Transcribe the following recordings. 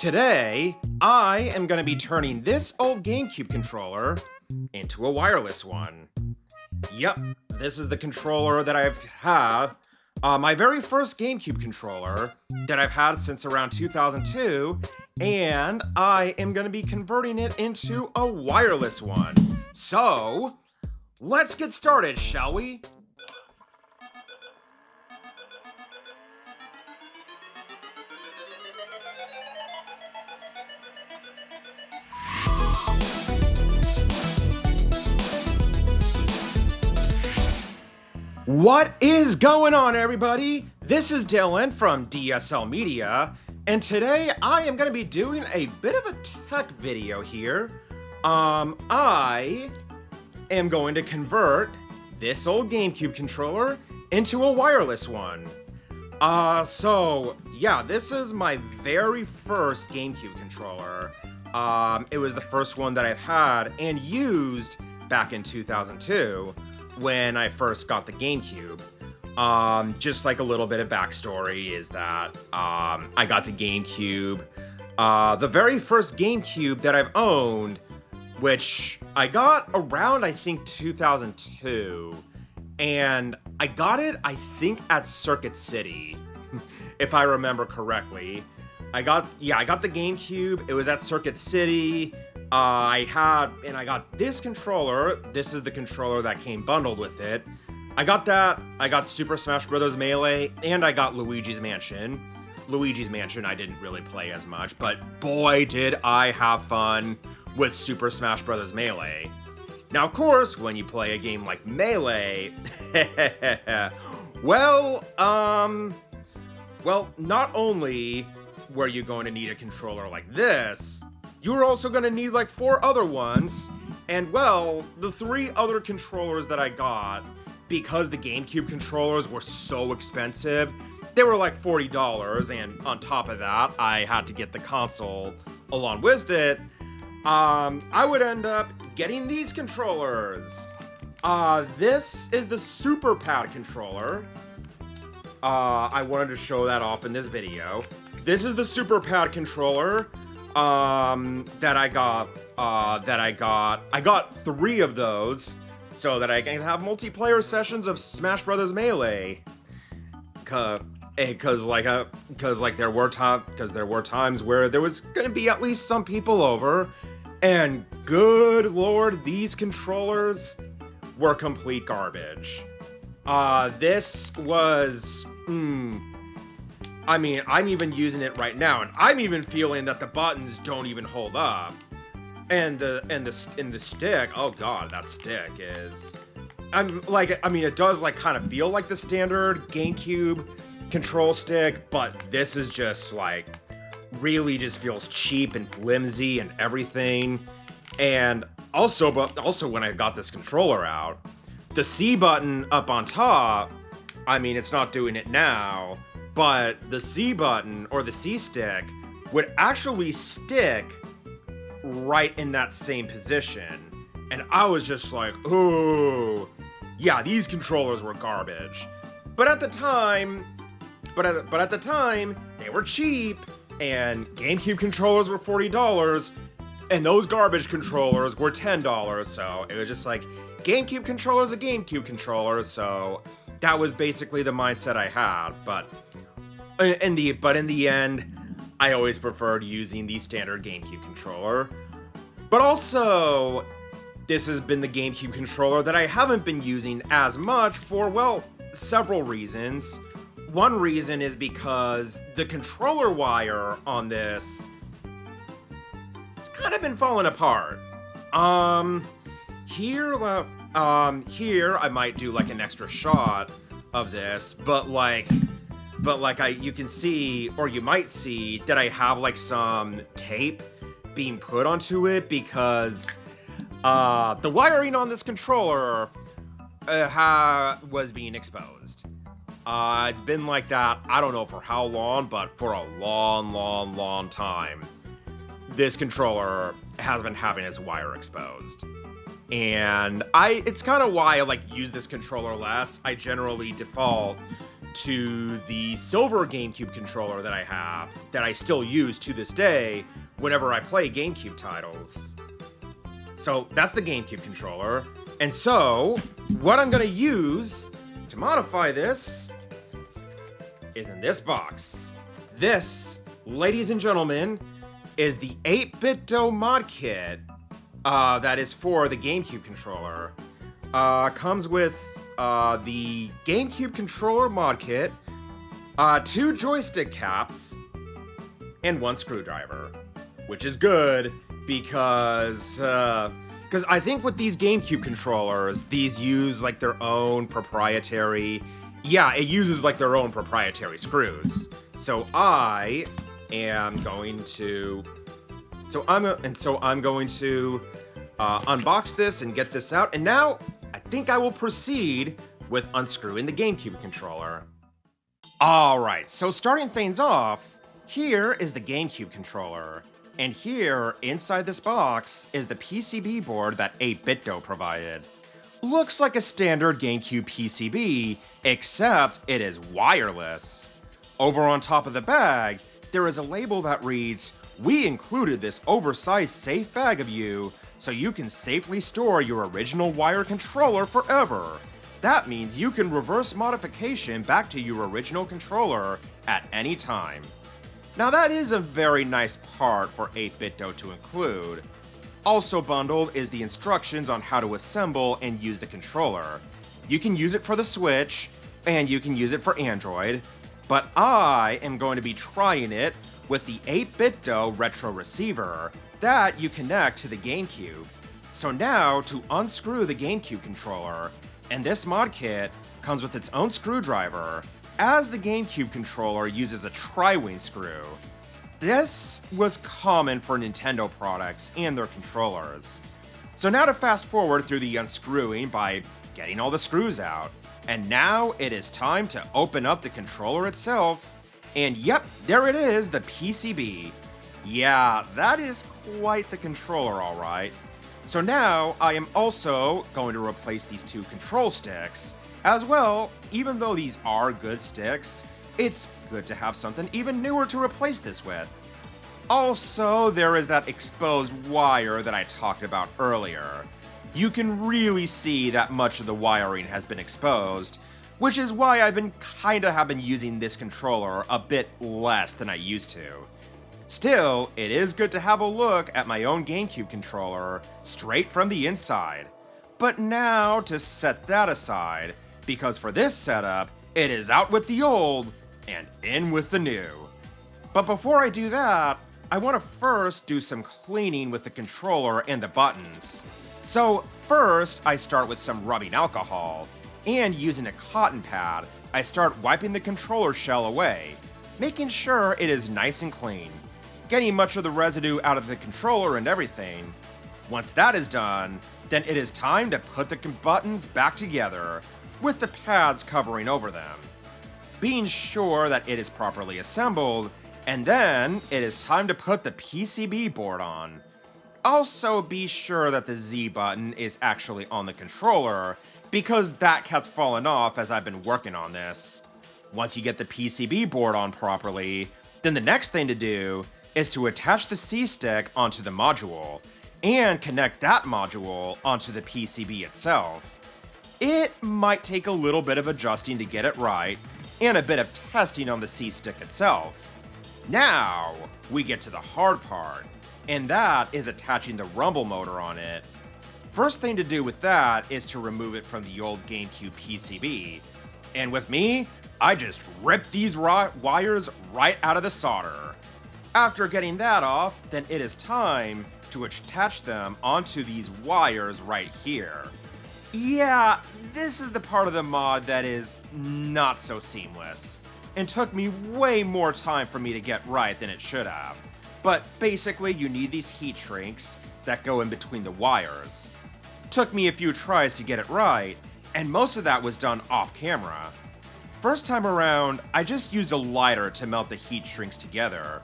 Today, I am going to be turning this old Gamecube controller into a wireless one. Yep, this is the controller that I've had, my very first Gamecube controller that I've had since around 2002, and I am going to be converting it into a wireless one. So, let's get started, shall we? What is going on, everybody? This is Dylan from DSL Media, and today I am going to be doing a bit of a tech video here. I am going to convert this old Gamecube controller into a wireless one. So yeah, this is my very first Gamecube controller. It was the first one that I've had and used back in 2002. When I first got the GameCube. Just like a little bit of backstory is that I got the GameCube, the very first GameCube that I've owned, which I got around, I think, 2002, and I got it, I think, at Circuit City, if I remember correctly. I got the GameCube, it was at Circuit City. I got this controller. This is the controller that came bundled with it. I got Super Smash Bros. Melee, and I got Luigi's Mansion. Luigi's Mansion I didn't really play as much, but boy did I have fun with Super Smash Bros. Melee. Now, of course, when you play a game like Melee, well, not only were you going to need a controller like this, you were also going to need like 4 other ones, and well, the 3 other controllers that I got, because the GameCube controllers were so expensive, they were like $40, and on top of that, I had to get the console along with it. I would end up getting these controllers. This is the Super Pad controller. I wanted to show that off in this video. This is the Super Pad controller. That I got. I got 3 of those so that I can have multiplayer sessions of Smash Bros. Melee. Cause there were times where there was gonna be at least some people over, and good lord, these controllers were complete garbage. This was, I mean, I'm even using it right now, and I'm even feeling that the buttons don't even hold up. And the stick, oh god, that stick is, it does like kind of feel like the standard GameCube control stick, but this is just like, really just feels cheap and flimsy and everything. And also when I got this controller out, the C button up on top, I mean, it's not doing it now, but the C button, or the C stick, would actually stick right in that same position. And I was just like, ooh, yeah, these controllers were garbage. But at the time, they were cheap, and GameCube controllers were $40, and those garbage controllers were $10, so it was just like, GameCube controller's a GameCube controller, so that was basically the mindset I had. But in the end, I always preferred using the standard GameCube controller. But also, this has been the GameCube controller that I haven't been using as much for, well, several reasons. One reason is because the controller wire on this has kind of been falling apart. Here I might do like an extra shot of this, but you can see, or you might see, that I have like some tape being put onto it because the wiring on this controller was being exposed. It's been like that, I don't know for how long, but for a long time, this controller has been having its wire exposed. And it's kind of why I use this controller less. I generally default to the silver GameCube controller that I have, that I still use to this day whenever I play GameCube titles. So that's the GameCube controller. And so, what I'm gonna use to modify this is in this box. This, ladies and gentlemen, is the 8BitDo Mod Kit that is for the GameCube controller. Comes with the GameCube controller mod kit, 2 joystick caps, and 1 screwdriver, which is good because I think with these GameCube controllers, these use like their own proprietary, it uses like their own proprietary screws. So I am going to, I'm going to unbox this and get this out, and now I think I will proceed with unscrewing the GameCube controller. Alright, so starting things off, here is the GameCube controller, and here, inside this box, is the PCB board that 8BitDo provided. Looks like a standard GameCube PCB, except it is wireless. Over on top of the bag, there is a label that reads, "We included this oversized safe bag of you, so you can safely store your original wired controller forever. That means you can reverse modification back to your original controller at any time." Now that is a very nice part for 8BitDo to include. Also bundled is the instructions on how to assemble and use the controller. You can use it for the Switch, and you can use it for Android, but I am going to be trying it with the 8BitDo retro receiver that you connect to the GameCube. So now, to unscrew the GameCube controller, and this mod kit comes with its own screwdriver, as the GameCube controller uses a tri-wing screw. This was common for Nintendo products and their controllers. So now to fast forward through the unscrewing by getting all the screws out. And now it is time to open up the controller itself. And yep, there it is, the PCB. Yeah, that is quite the controller, alright. So now I am also going to replace these 2 control sticks. As well, even though these are good sticks, it's good to have something even newer to replace this with. Also, there is that exposed wire that I talked about earlier. You can really see that much of the wiring has been exposed, which is why I've been using this controller a bit less than I used to. Still, it is good to have a look at my own GameCube controller straight from the inside. But now to set that aside, because for this setup, it is out with the old and in with the new. But before I do that, I want to first do some cleaning with the controller and the buttons. So first, I start with some rubbing alcohol, and using a cotton pad, I start wiping the controller shell away, making sure it is nice and clean, getting much of the residue out of the controller and everything. Once that is done, then it is time to put the buttons back together, with the pads covering over them, being sure that it is properly assembled, and then it is time to put the PCB board on. Also be sure that the Z button is actually on the controller, because that kept falling off as I've been working on this. Once you get the PCB board on properly, then the next thing to do is to attach the C-stick onto the module, and connect that module onto the PCB itself. It might take a little bit of adjusting to get it right, and a bit of testing on the C-stick itself. Now, we get to the hard part, and that is attaching the rumble motor on it. First thing to do with that is to remove it from the old GameCube PCB, and with me, I just ripped these wires right out of the solder. After getting that off, then it is time to attach them onto these wires right here. Yeah, this is the part of the mod that is not so seamless, and took me way more time for me to get right than it should have. But basically, you need these heat shrinks that go in between the wires. Took me a few tries to get it right, and most of that was done off camera. First time around, I just used a lighter to melt the heat shrinks together,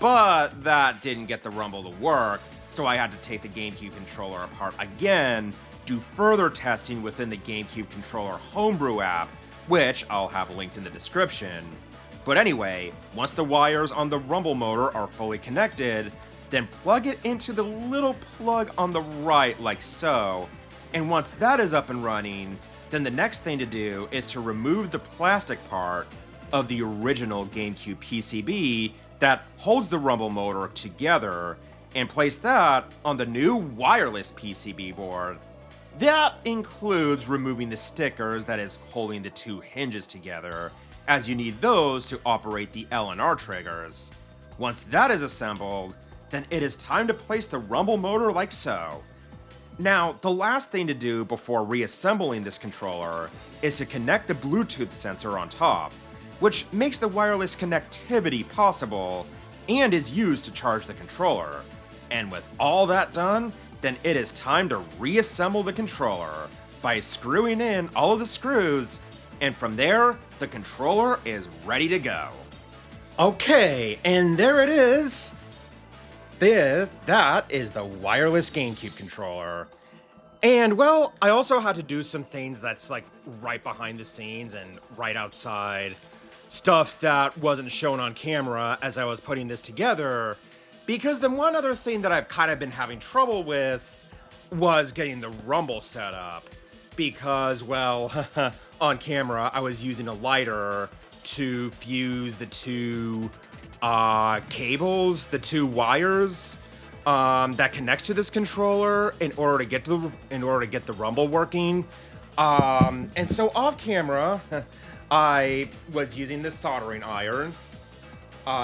but that didn't get the rumble to work, so I had to take the GameCube controller apart again, do further testing within the GameCube controller Homebrew app, which I'll have linked in the description. But anyway, once the wires on the rumble motor are fully connected, then plug it into the little plug on the right like so. And once that is up and running, then the next thing to do is to remove the plastic part of the original Gamecube PCB that holds the rumble motor together and place that on the new wireless PCB board. That includes removing the stickers that is holding the two hinges together, as you need those to operate the L and R triggers. Once that is assembled, then it is time to place the rumble motor like so. Now, the last thing to do before reassembling this controller is to connect the Bluetooth sensor on top, which makes the wireless connectivity possible and is used to charge the controller. And with all that done, then it is time to reassemble the controller by screwing in all of the screws, and from there, the controller is ready to go. Okay, and there it is. That is the wireless Gamecube controller. And well, I also had to do some things that's like right behind the scenes and right outside. Stuff that wasn't shown on camera as I was putting this together. Because the one other thing that I've kind of been having trouble with was getting the rumble set up. Because, well, on camera, I was using a lighter to fuse the two cables, the two wires that connects to this controller in order to get the rumble working. And so off camera, I was using the soldering iron.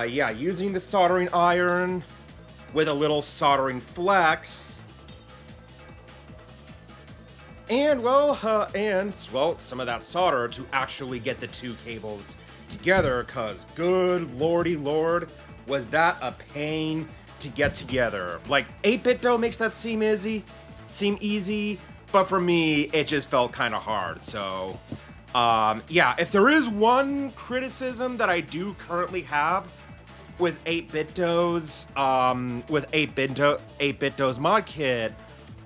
Using the soldering iron with a little soldering flex. And some of that solder to actually get the two cables together, cause good lordy lord, was that a pain to get together. Like 8BitDo makes that seem easy, but for me, it just felt kind of hard. So, if there is one criticism that I do currently have with 8BitDo's mod kit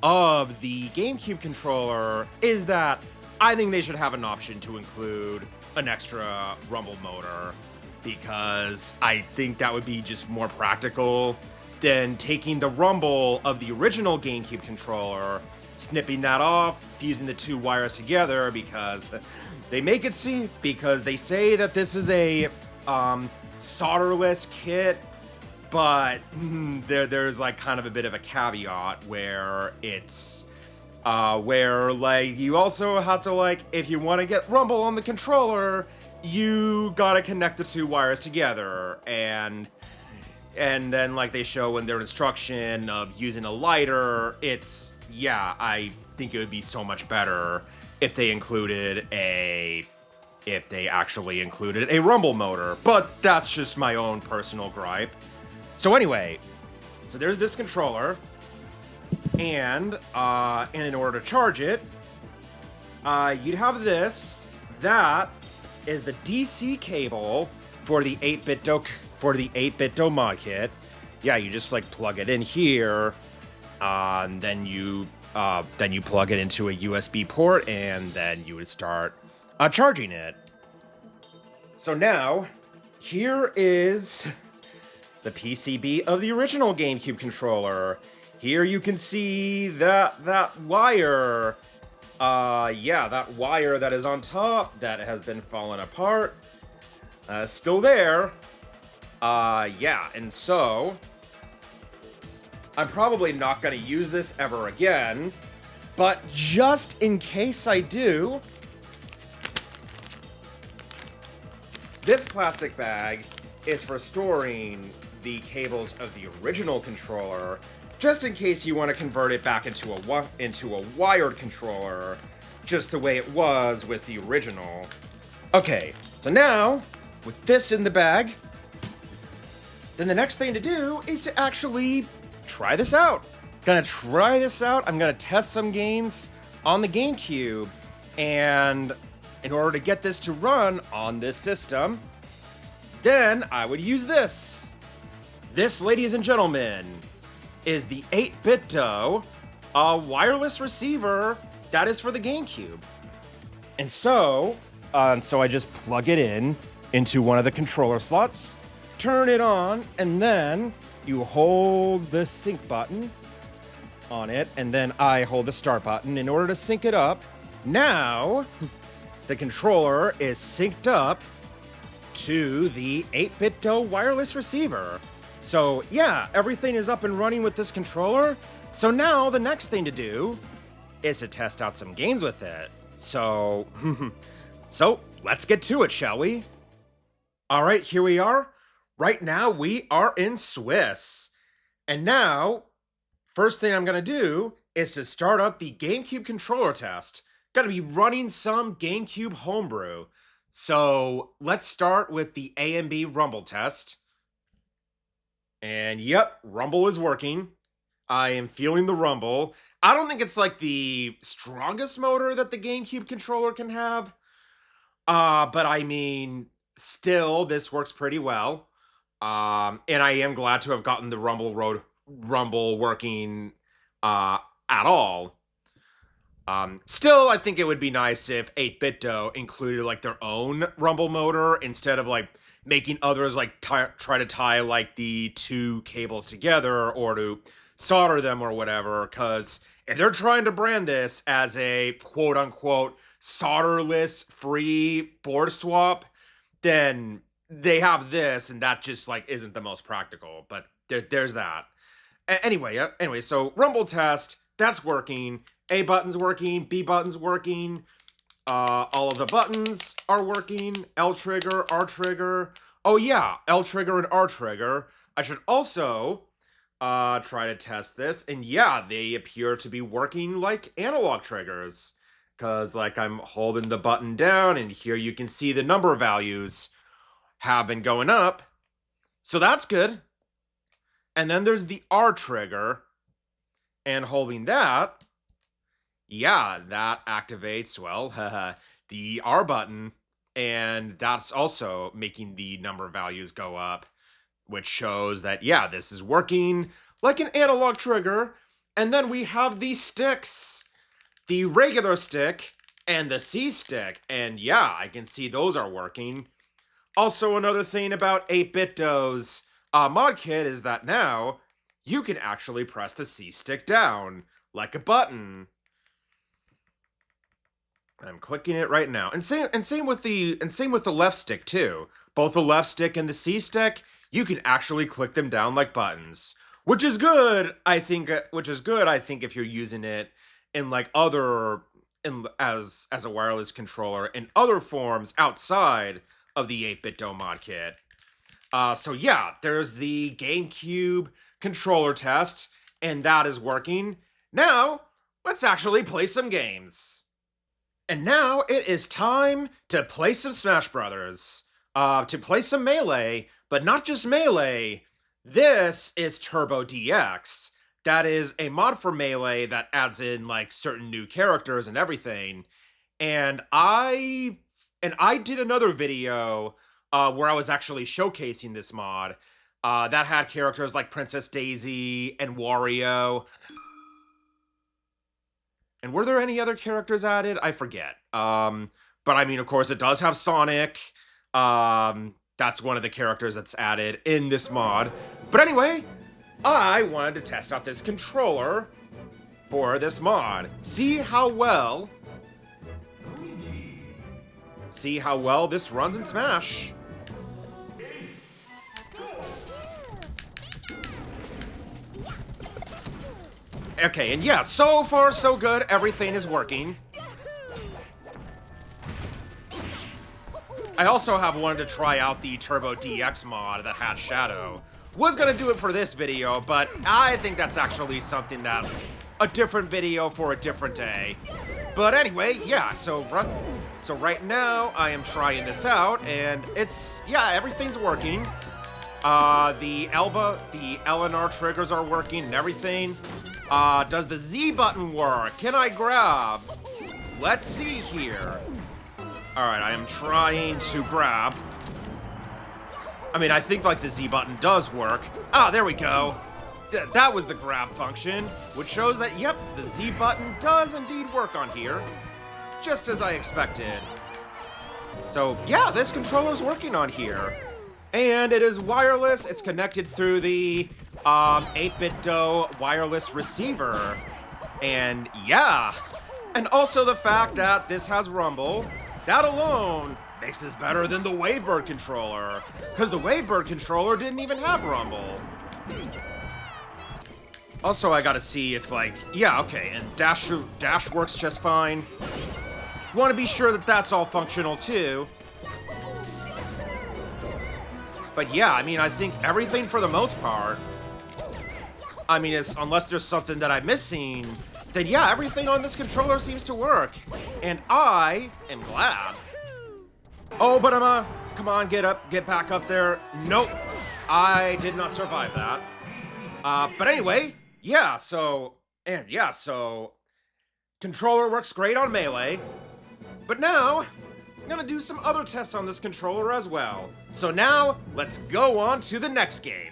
of the GameCube controller is that I think they should have an option to include an extra rumble motor, because I think that would be just more practical than taking the rumble of the original GameCube controller, snipping that off, fusing the two wires together, because they say that this is a solderless kit, but there's like kind of a bit of a caveat where it's you also have to, if you want to get rumble on the controller, you gotta connect the two wires together, and then they show in their instruction of using a lighter, I think it would be so much better if they actually included a rumble motor, but that's just my own personal gripe. So anyway, there's this controller, and in order to charge it, you'd have this. That is the DC cable for the 8BitDo mod kit. Yeah, you just plug it in here, and then you plug it into a USB port, and then you would start charging it. So now, here is the PCB of the original GameCube controller. Here you can see that wire. That wire that is on top that has been falling apart. Still there. And so I'm probably not going to use this ever again, but just in case I do, this plastic bag is for storing the cables of the original controller, just in case you want to convert it back into a wired controller, just the way it was with the original. Okay, so now, with this in the bag, then the next thing to do is to actually try this out. I'm gonna test some games on the GameCube, and in order to get this to run on this system, then I would use this. This, ladies and gentlemen, is the 8BitDo wireless receiver that is for the GameCube. And so, And so I just plug it in into one of the controller slots, turn it on, and then you hold the sync button on it, and then I hold the start button in order to sync it up. Now, the controller is synced up to the 8BitDo wireless receiver. So yeah, everything is up and running with this controller. So now the next thing to do is to test out some games with it. So, so let's get to it, shall we? All right, here we are. Right now we are in Swiss. And now, first thing I'm gonna do is to start up the Gamecube controller test. Gonna be running some Gamecube Homebrew. So let's start with the A and B rumble test. And yep, rumble is working. I am feeling the rumble. I don't think it's like the strongest motor that the Gamecube controller can have. But I mean, still, this works pretty well. And I am glad to have gotten the rumble working at all. Still, I think it would be nice if 8BitDo included like their own rumble motor instead of like making others like try to tie like the two cables together or to solder them or whatever. Because if they're trying to brand this as a quote unquote solderless free board swap, then they have this, and that just like isn't the most practical. But there's that. Anyway, so rumble test, that's working. A button's working, B button's working, all of the buttons are working, L trigger, R trigger. Oh yeah, L trigger and R trigger. I should also try to test this, and yeah, they appear to be working like analog triggers. Because like I'm holding the button down, and here you can see the number values have been going up. So that's good. And then there's the R trigger, and holding that, yeah, that activates, well, the R button, and that's also making the number values go up, which shows that, yeah, this is working like an analog trigger. And then we have the sticks, the regular stick and the C stick, and yeah, I can see those are working. Also, another thing about 8BitDo's mod kit is that now you can actually press the C stick down like a button. I'm clicking it right now, and same with the left stick too. Both the left stick and the C stick, you can actually click them down like buttons, which is good. I think if you're using it in like as a wireless controller in other forms outside of the 8BitDo mod kit. So yeah, there's the GameCube controller test, and that is working. Now, let's actually play some games. And now it is time to play some Smash Brothers. To play some Melee, but not just Melee. This is Turbo DX. That is a mod for Melee that adds in like certain new characters and everything. And I did another video where I was actually showcasing this mod that had characters like Princess Daisy and Wario. And were there any other characters added? I forget. But I mean, of course, it does have Sonic. That's one of the characters that's added in this mod. But anyway, I wanted to test out this controller for this mod. See how well this runs in Smash. Okay, and yeah, so far so good. Everything is working. I also have wanted to try out the Turbo DX mod that had Shadow. Was gonna do it for this video, but I think that's actually something that's a different video for a different day. But anyway, yeah, so right now I am trying this out, and everything's working. The L and R triggers are working and everything. Does the Z button work? Can I grab? Let's see here. Alright, I am trying to grab. I mean, I think like the Z button does work. Ah, there we go. That was the grab function, which shows that, yep, the Z button does indeed work on here. Just as I expected. So yeah, this controller's working on here. And it is wireless. It's connected through the 8-bit DO wireless receiver. And yeah. And also the fact that this has rumble, that alone makes this better than the Wavebird controller. Because the Wavebird controller didn't even have rumble. Also, I gotta see if, like, yeah, okay, and dash works just fine. Want to be sure that that's all functional too. But yeah, I mean, I think everything for the most part. I mean, unless there's something that I'm missing, then yeah, everything on this controller seems to work. And I am glad. Oh, but come on, get back up there. Nope, I did not survive that. But anyway, yeah, so controller works great on Melee. But now, I'm gonna do some other tests on this controller as well. So now, let's go on to the next game.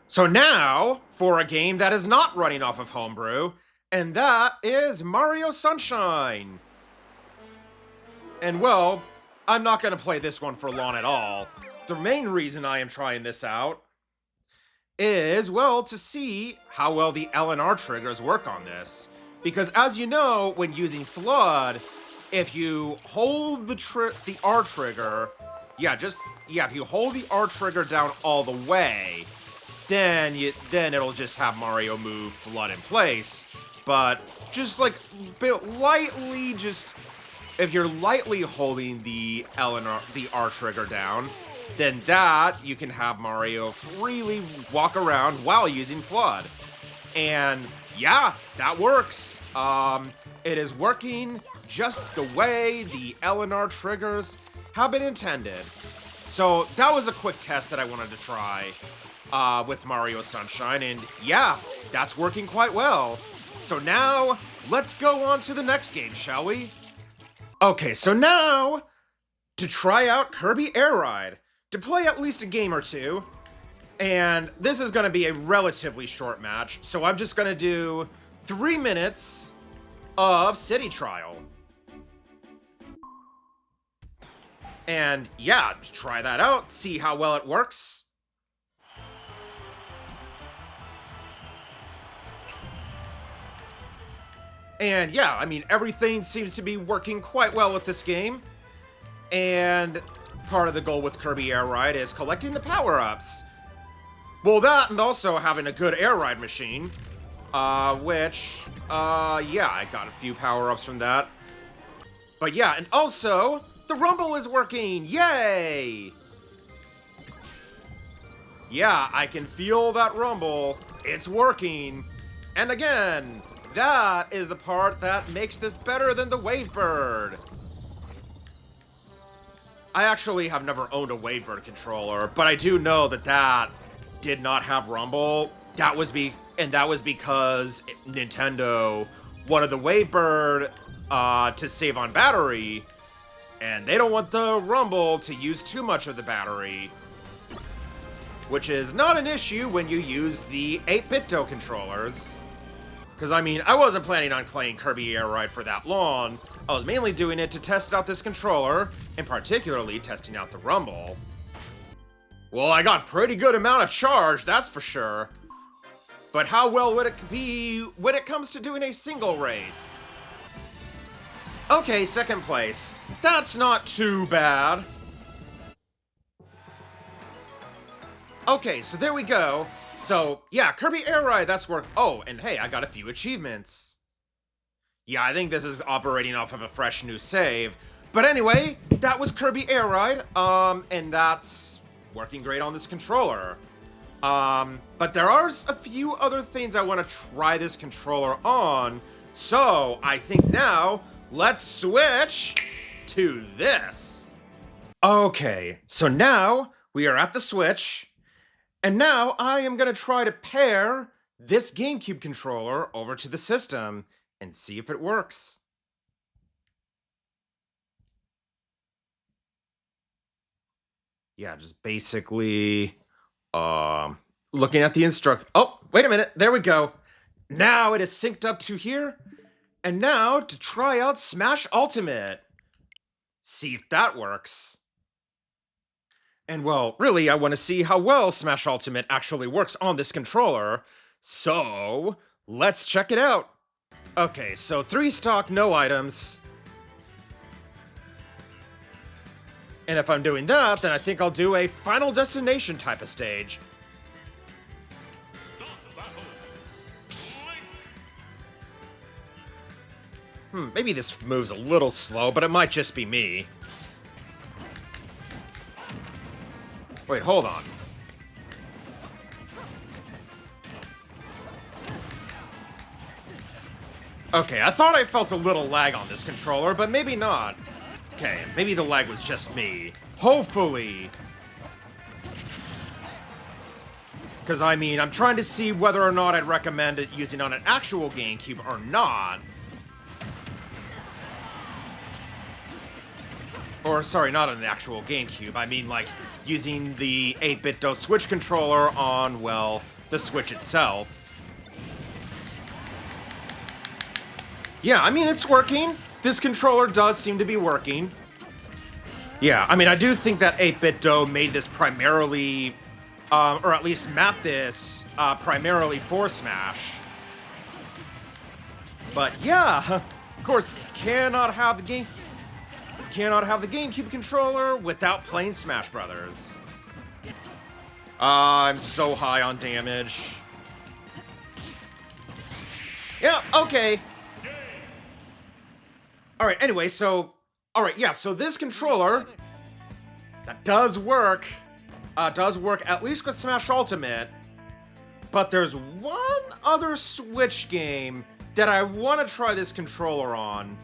So now, for a game that is not running off of Homebrew, and that is Mario Sunshine. And well, I'm not gonna play this one for long at all. The main reason I am trying this out is, well, to see how well the L and R triggers work on this. Because as you know, when using Flood, if you hold the R trigger, if you hold the R trigger down all the way, then it'll just have Mario move Flood in place. But just like lightly, if you're lightly holding the R trigger down, then you can have Mario freely walk around while using Flood. And yeah, that works. It is working just the way the L and R triggers have been intended. So that was a quick test that I wanted to try with Mario Sunshine, and yeah, that's working quite well. So now, let's go on to the next game, shall we? Okay, so now, to try out Kirby Air Ride, to play at least a game or two, and this is going to be a relatively short match, so I'm just going to do 3 minutes of City Trial. And yeah, try that out, see how well it works. And yeah, I mean, everything seems to be working quite well with this game. And part of the goal with Kirby Air Ride is collecting the power-ups. Well, that and also having a good air ride machine. Yeah, I got a few power-ups from that. But yeah, and also, the rumble is working! Yay! Yeah, I can feel that rumble. It's working. And again, that is the part that makes this better than the Wavebird. I actually have never owned a Wavebird controller, but I do know that did not have rumble. That was because Nintendo wanted the Wavebird to save on battery, and they don't want the rumble to use too much of the battery, which is not an issue when you use the 8-bit DO controllers. Because, I mean, I wasn't planning on playing Kirby Air Ride for that long. I was mainly doing it to test out this controller, and particularly testing out the rumble. Well, I got pretty good amount of charge, that's for sure. But how well would it be when it comes to doing a single race? Okay, second place. That's not too bad. Okay, so there we go. So, yeah, Kirby Air Ride, that's work. Oh, and hey, I got a few achievements. Yeah, I think this is operating off of a fresh new save. But anyway, that was Kirby Air Ride, and that's working great on this controller. But there are a few other things I want to try this controller on, so I think now, let's switch to this. Okay, so now we are at the Switch, and now I am going to try to pair this GameCube controller over to the system and see if it works. Yeah, just basically looking at the Oh, wait a minute. There we go. Now it is synced up to here. And now to try out Smash Ultimate. See if that works. And well, really, I want to see how well Smash Ultimate actually works on this controller. So, let's check it out. Okay, so 3 stock, no items. And if I'm doing that, then I think I'll do a Final Destination type of stage. Maybe this move's a little slow, but it might just be me. Wait, hold on. Okay, I thought I felt a little lag on this controller, but maybe not. Okay, maybe the lag was just me. Hopefully. Because, I mean, I'm trying to see whether or not I'd recommend it using on an actual GameCube or not. Or, sorry, not on an actual GameCube. I mean, like, using the 8-bit DOS Switch controller on, well, the Switch itself. Yeah, I mean, it's working. This controller does seem to be working. Yeah, I mean, I do think that 8-bit DOS made this primarily, or at least mapped this primarily for Smash. But yeah, of course, cannot have the GameCube controller without playing Smash Brothers. I'm so high on damage. Yeah, okay. Alright, anyway, so... Alright, yeah, so this controller... That does work at least with Smash Ultimate. But there's one other Switch game that I want to try this controller on.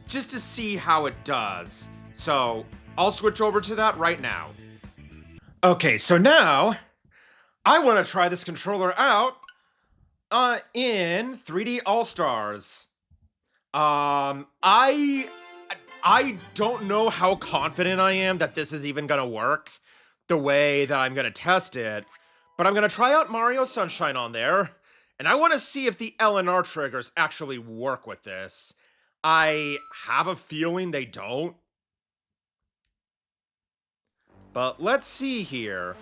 Just to see how it does. So, I'll switch over to that right now. Okay, so now... I want to try this controller out... in 3D All-Stars. I don't know how confident I am that this is even gonna work the way that I'm gonna test it, but I'm gonna try out Mario Sunshine on there, and I want to see if the L and R triggers actually work with this. I have a feeling they don't. But let's see here.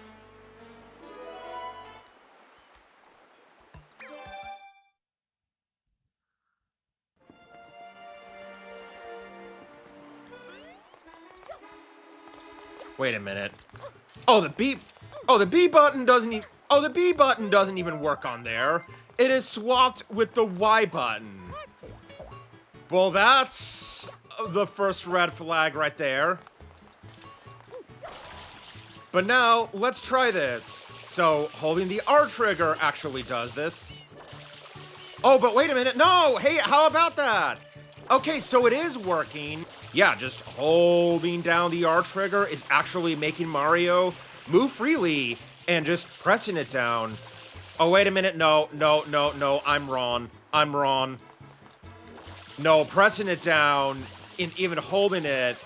Wait a minute. Oh, the B button doesn't even... Oh, the B button doesn't even work on there. It is swapped with the Y button. Well, that's the first red flag right there. But now, let's try this. So, holding the R trigger actually does this. Oh, but wait a minute. No! Hey, how about that? Okay, so it is working. Yeah, just holding down the R trigger is actually making Mario move freely and just pressing it down. Oh, wait a minute. No, I'm wrong. No, pressing it down and even holding it,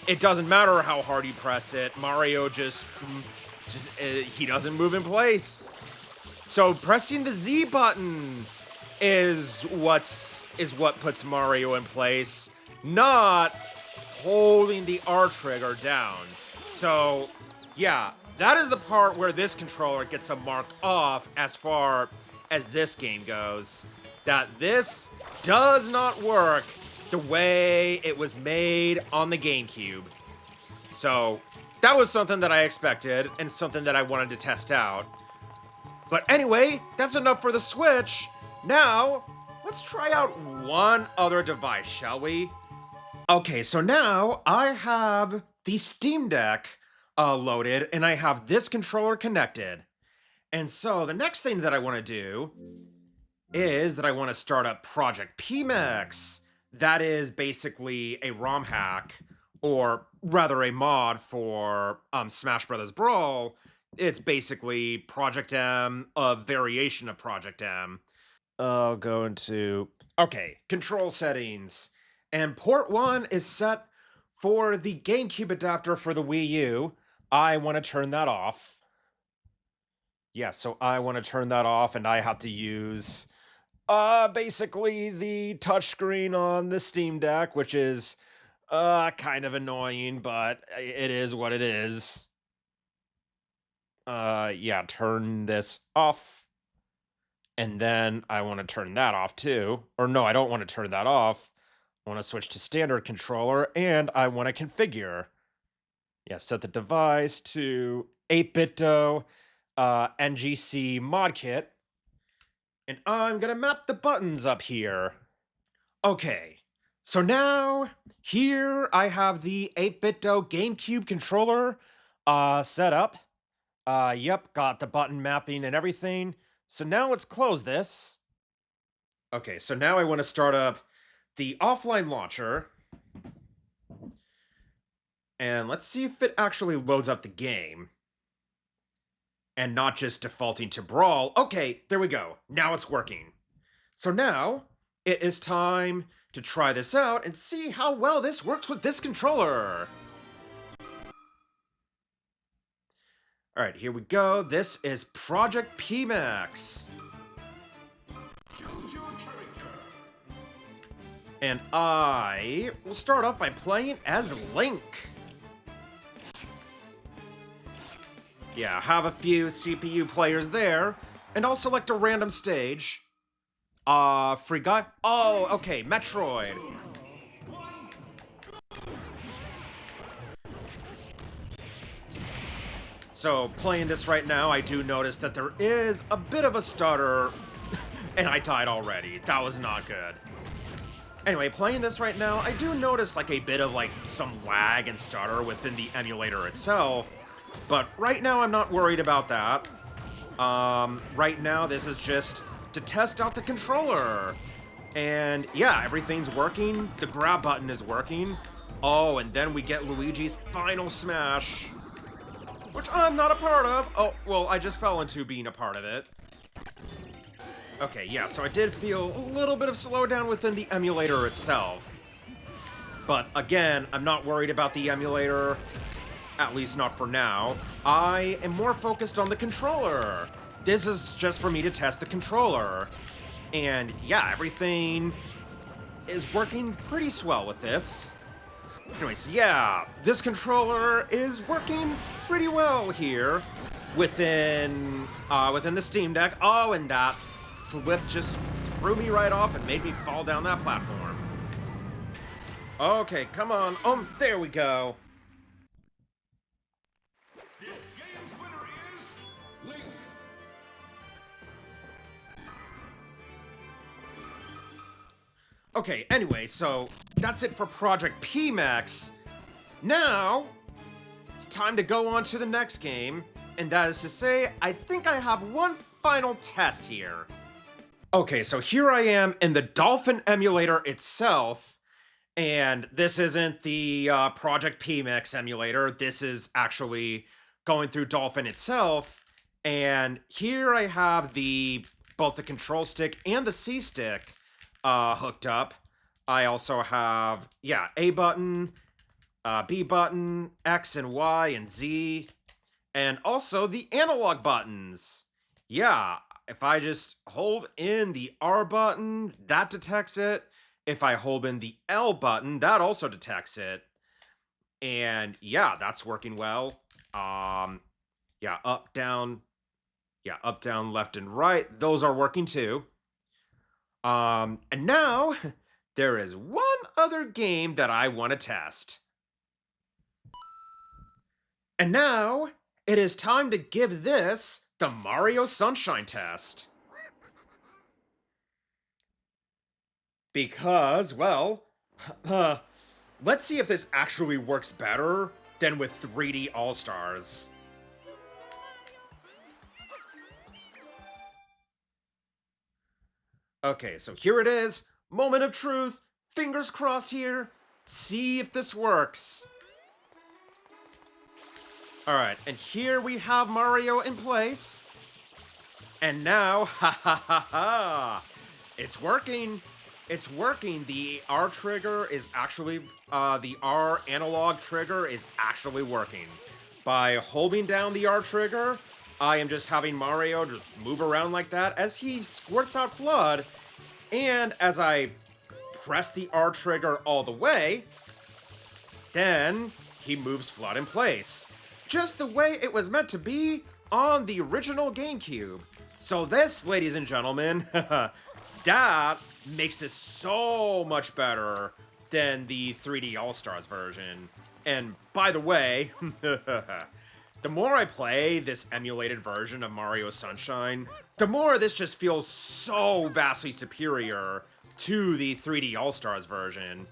it doesn't matter how hard you press it. Mario just he doesn't move in place. So pressing the Z button is what puts Mario in place, not holding the R trigger down. So, yeah, that is the part where this controller gets a mark off as far as this game goes. That this does not work the way it was made on the GameCube. So, that was something that I expected and something that I wanted to test out. But anyway, that's enough for the Switch. Now, let's try out one other device, shall we? Okay, so now I have the Steam Deck loaded, and I have this controller connected. And so the next thing that I want to do is that I want to start up Project PMex. That is basically a ROM hack, or rather a mod for Smash Bros. Brawl. It's basically Project M, a variation of Project M. I'll go into... Okay, control settings. And port 1 is set for the GameCube adapter for the Wii U. I want to turn that off. Yeah, so I want to turn that off, and I have to use Basically the touchscreen on the Steam Deck, which is kind of annoying, but it is what it is. Yeah, turn this off. And then I want to turn that off too. Or no, I don't want to turn that off. I want to switch to standard controller, and I want to configure. Yeah, set the device to 8-bit-do NGC Mod Kit. And I'm going to map the buttons up here. Okay, so now here I have the 8-bit-do GameCube controller set up. Yep, got the button mapping and everything. So now let's close this. Okay, so now I want to start up the offline launcher. And let's see if it actually loads up the game. And not just defaulting to Brawl. Okay, there we go. Now it's working. So now, it is time to try this out and see how well this works with this controller. Alright, here we go. This is Project PMex. And I will start off by playing as Link. Yeah, have a few CPU players there, and I'll select a random stage. Free guy? Oh, okay, Metroid. So, playing this right now, I do notice that there is a bit of a stutter, and I died already. That was not good. Anyway, playing this right now, I do notice like a bit of like some lag and stutter within the emulator itself. But right now, I'm not worried about that. Right now, this is just to test out the controller. And yeah, everything's working. The grab button is working. Oh, and then we get Luigi's final smash, which I'm not a part of. Oh, well, I just fell into being a part of it. Okay, yeah, so I did feel a little bit of slowdown within the emulator itself. But again, I'm not worried about the emulator. At least not for now. I am more focused on the controller. This is just for me to test the controller. And yeah, everything is working pretty swell with this. Anyways, yeah, this controller is working pretty well here within the Steam Deck. Oh, and that flip just threw me right off and made me fall down that platform. Okay, come on. There we go. Okay, anyway, so that's it for Project PMex. Now, it's time to go on to the next game, and that is to say, I think I have one final test here. Okay, so here I am in the Dolphin emulator itself, and this isn't the Project PMex emulator, this is actually going through Dolphin itself, and here I have both the control stick and the C stick hooked up. I also have, yeah, A button, B button, X and Y and Z, and also the analog buttons. Yeah, if I just hold in the R button, that detects it. If I hold in the L button, that also detects it. And yeah, that's working well. Yeah, up, down, left and right. Those are working too. And now, there is one other game that I want to test. And now, it is time to give this the Mario Sunshine test. Because, well, let's see if this actually works better than with 3D All-Stars. Okay, so here it is. Moment of truth. Fingers crossed here. See if this works. Alright, and here we have Mario in place. And now, ha ha ha ha! It's working! It's working! The R trigger is actually, the R analog trigger is actually working. By holding down the R trigger, I am just having Mario just move around like that as he squirts out FLUDD, And as I press the R trigger all the way, then he moves flat in place. Just the way it was meant to be on the original GameCube. So this, ladies and gentlemen, that makes this so much better than the 3D All-Stars version. And by the way, the more I play this emulated version of Mario Sunshine, the more this just feels so vastly superior to the 3D All-Stars version.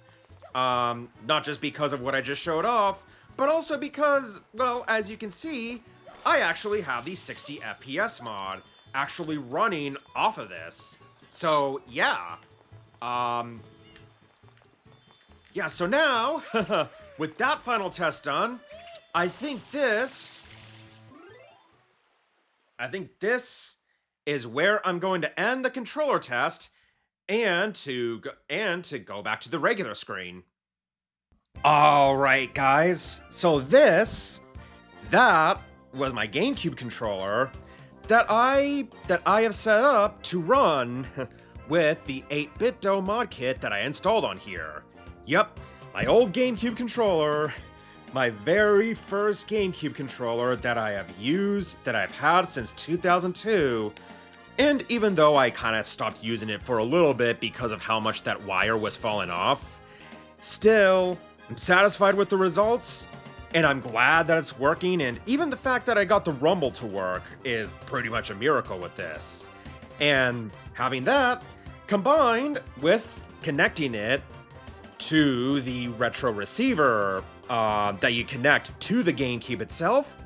Not just because of what I just showed off, but also because, well, as you can see, I actually have the 60 FPS mod actually running off of this. So, yeah. Yeah, so now, with that final test done, I think this is where I'm going to end the controller test and to go back to the regular screen. All right, guys. So that was my GameCube controller that I have set up to run with the 8-bit DOE mod kit that I installed on here. Yep, my old GameCube controller, my very first GameCube controller that I have used, that I've had since 2002. And even though I kind of stopped using it for a little bit because of how much that wire was falling off, still, I'm satisfied with the results, and I'm glad that it's working, and even the fact that I got the rumble to work is pretty much a miracle with this. And having that, combined with connecting it to the retro receiver that you connect to the GameCube itself,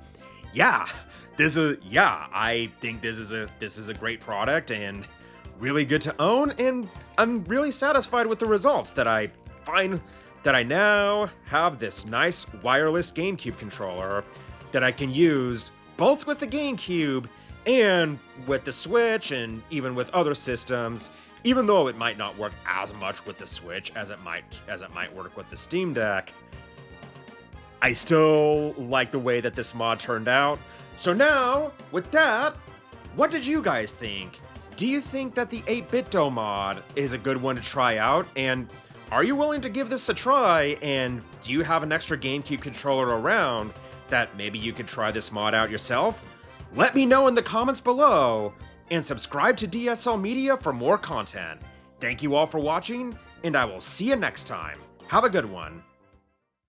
I think this is a great product and really good to own, and I'm really satisfied with the results that I find that I now have this nice wireless GameCube controller that I can use both with the GameCube and with the Switch, and even with other systems, even though it might not work as much with the Switch as it might work with the Steam Deck. I still like the way that this mod turned out. So now, with that, what did you guys think? Do you think that the 8-bit DOE mod is a good one to try out? And are you willing to give this a try? And do you have an extra GameCube controller around that maybe you could try this mod out yourself? Let me know in the comments below, and subscribe to DSL Media for more content. Thank you all for watching, and I will see you next time. Have a good one.